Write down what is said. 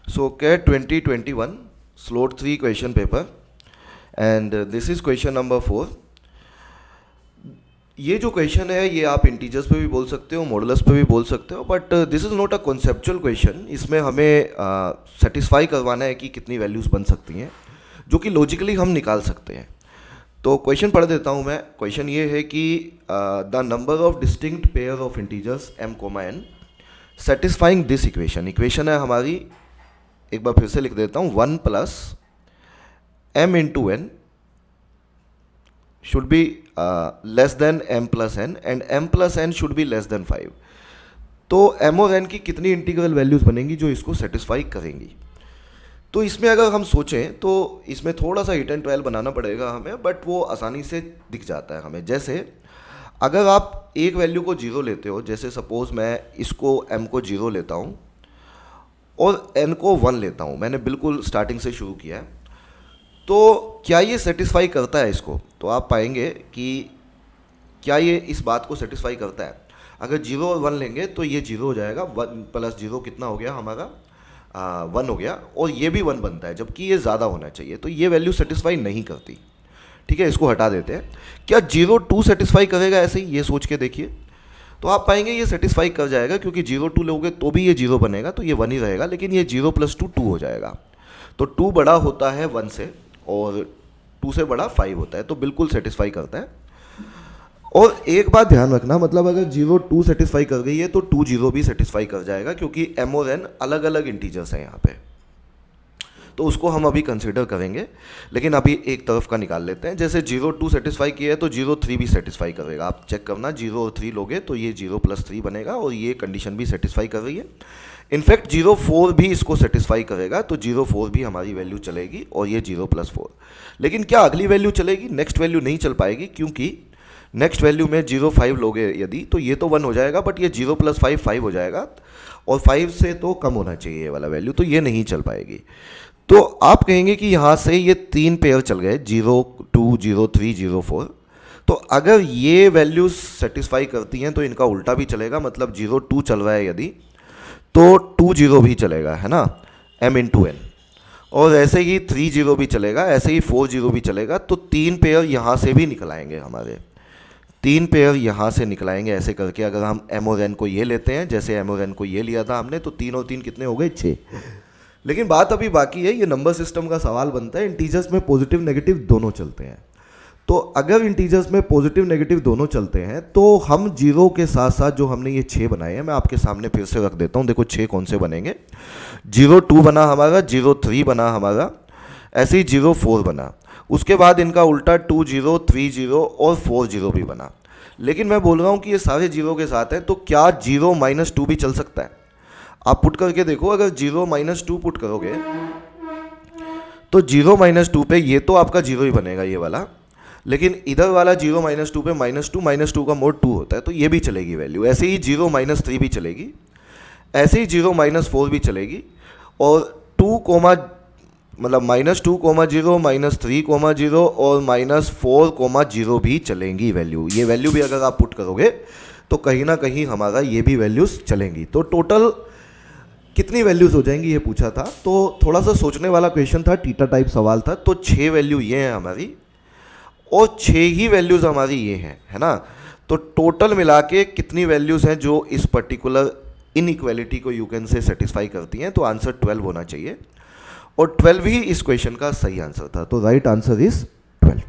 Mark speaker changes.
Speaker 1: So CAT 2021 slot 3 question paper and this is question number 4. ये जो question है ये आप इंटीजर्स पे भी बोल सकते हो, मॉडुलस पे भी बोल सकते हो, but this is not a conceptual question. इसमें हमें सेटिस्फाई करवाना है कि कितनी वैल्यूज़ बन सकती हैं जो कि लॉजिकली हम निकाल सकते हैं. तो क्वेश्चन पढ़ देता हूँ मैं. क्वेश्चन ये है कि the number of distinct pair of integers m, n satisfying this equation. Equation है हमारी, एक बार फिर से लिख देता हूँ, 1 plus m into n should be less than m plus n and m plus n should be less than 5. तो m और n की कितनी इंटीग्रल वैल्यूज़ बनेंगी जो इसको सेटिस्फाई करेंगी. तो इसमें अगर हम सोचें तो इसमें थोड़ा सा हिट एंड ट्रायल बनाना पड़ेगा हमें, बट वो आसानी से दिख जाता है हमें. जैसे अगर आप एक वैल्यू को 0 लेते हो, जैसे सपोज़ मैं इसको m को 0 लेता हूँ और n को 1 लेता हूँ, मैंने बिल्कुल स्टार्टिंग से शुरू किया है, तो क्या ये सेटिस्फाई करता है इसको? तो आप पाएंगे कि क्या ये इस बात को सेटिस्फाई करता है. अगर 0 और 1 लेंगे तो ये 0 हो जाएगा, 1 प्लस 0 कितना हो गया हमारा, 1 हो गया, और ये भी 1 बनता है, जबकि ये ज़्यादा होना चाहिए. तो ये वैल्यू सेटिस्फाई नहीं करती. ठीक है, इसको हटा देते हैं. क्या 0 2 सेटिस्फाई करेगा ऐसे ही? ये सोच के देखिए. तो आप पाएंगे ये सेटिस्फाई कर जाएगा, क्योंकि 0 2 लोगे तो भी ये 0 बनेगा, तो ये 1 ही रहेगा, लेकिन ये 0 प्लस 2 2 हो जाएगा. तो 2 बड़ा होता है 1 से और 2 से बड़ा 5 होता है, तो बिल्कुल सेटिस्फाई करता है. और एक बात ध्यान रखना, मतलब अगर 0 2 सेटिस्फाई कर गई है तो 2 0 भी सेटिस्फाई कर जाएगा, क्योंकि m और n अलग अलग इंटीजर्स हैं यहाँ पे. तो उसको हम अभी कंसिडर करेंगे, लेकिन अभी एक तरफ का निकाल लेते हैं. जैसे 0 2 सेटिस्फाई किया है तो 0 3 भी सेटिस्फाई करेगा. आप चेक करना, 0 और 3 लोगे तो ये 0 प्लस 3 बनेगा, और ये कंडीशन भी सेटिस्फाई कर रही है. इनफैक्ट 0 4 भी इसको सेटिस्फाई करेगा, तो 0 4 भी हमारी वैल्यू चलेगी, और ये 0 प्लस 4. लेकिन क्या अगली वैल्यू चलेगी? नेक्स्ट वैल्यू नहीं चल पाएगी, क्योंकि नेक्स्ट वैल्यू में 0 5 लोगे यदि, तो ये तो 1 हो जाएगा, बट ये 0 प्लस 5 5 हो जाएगा, और 5 से तो कम होना चाहिए ये वाला वैल्यू, तो ये नहीं चल पाएगी. तो आप कहेंगे कि यहाँ से ये 3 पेयर चल गए, 0 2 0 3 0 4. तो अगर ये वैल्यूज सेटिस्फाई करती हैं तो इनका उल्टा भी चलेगा, मतलब 0 2 चल रहा है यदि, तो 2 0 भी चलेगा, है ना, m इंटू एन. और ऐसे ही 3 0 भी चलेगा, ऐसे ही 4 0 भी चलेगा. तो 3 पेयर यहाँ से भी निकल आएंगे हमारे, 3 पेयर यहाँ से निकल आएंगे ऐसे करके. अगर हम m और n को ये लेते हैं, जैसे m और n को ये लिया था हमने, तो 3 और 3 कितने हो गए? 6. लेकिन बात अभी बाकी है, ये नंबर सिस्टम का सवाल बनता है. इंटीजर्स में पॉजिटिव नेगेटिव दोनों चलते हैं. तो अगर इंटीजर्स में पॉजिटिव नेगेटिव दोनों चलते हैं तो हम 0 के साथ साथ जो हमने ये 6 बनाए हैं, मैं आपके सामने फिर से रख देता हूँ. देखो 6 कौन से बनेंगे. 0 2 बना हमारा, 0 3 बना हमारा, ऐसे ही 0 4 बना. उसके बाद इनका उल्टा 2 0 3 0 और 4 0 भी बना. लेकिन मैं बोल रहा हूँ कि ये सारे 0 के साथ हैं, तो क्या 0 माइनस 2 भी चल सकता है? आप पुट करके देखो. अगर 0 माइनस 2 पुट करोगे तो 0 माइनस 2 पे ये तो आपका 0 ही बनेगा ये वाला, लेकिन इधर वाला 0 माइनस 2 पे माइनस टू का मोड 2 होता है, तो ये भी चलेगी वैल्यू. ऐसे ही 0 माइनस 3 भी चलेगी, ऐसे ही 0 माइनस 4 भी चलेगी, और 2 कोमा मतलब माइनस 2 कोमा 0 माइनस 3 कोमा 0 और माइनस 4 कोमा 0 भी चलेंगी वैल्यू. ये वैल्यू भी अगर आप पुट करोगे तो कहीं ना कहीं हमारा ये भी वैल्यूज़ चलेंगी. तो टोटल कितनी वैल्यूज़ हो जाएंगी ये पूछा था, तो थोड़ा सा सोचने वाला क्वेश्चन था, टीटा टाइप सवाल था. तो 6 वैल्यू ये हैं हमारी, और 6 ही वैल्यूज़ हमारी ये हैं, है ना. तो टोटल मिला के कितनी वैल्यूज़ हैं जो इस पर्टिकुलर इनइक्वालिटी को यू कैन से सेटिस्फाई करती हैं? तो आंसर 12 होना चाहिए, और 12 ही इस क्वेश्चन का सही आंसर था. तो राइट आंसर इज 12.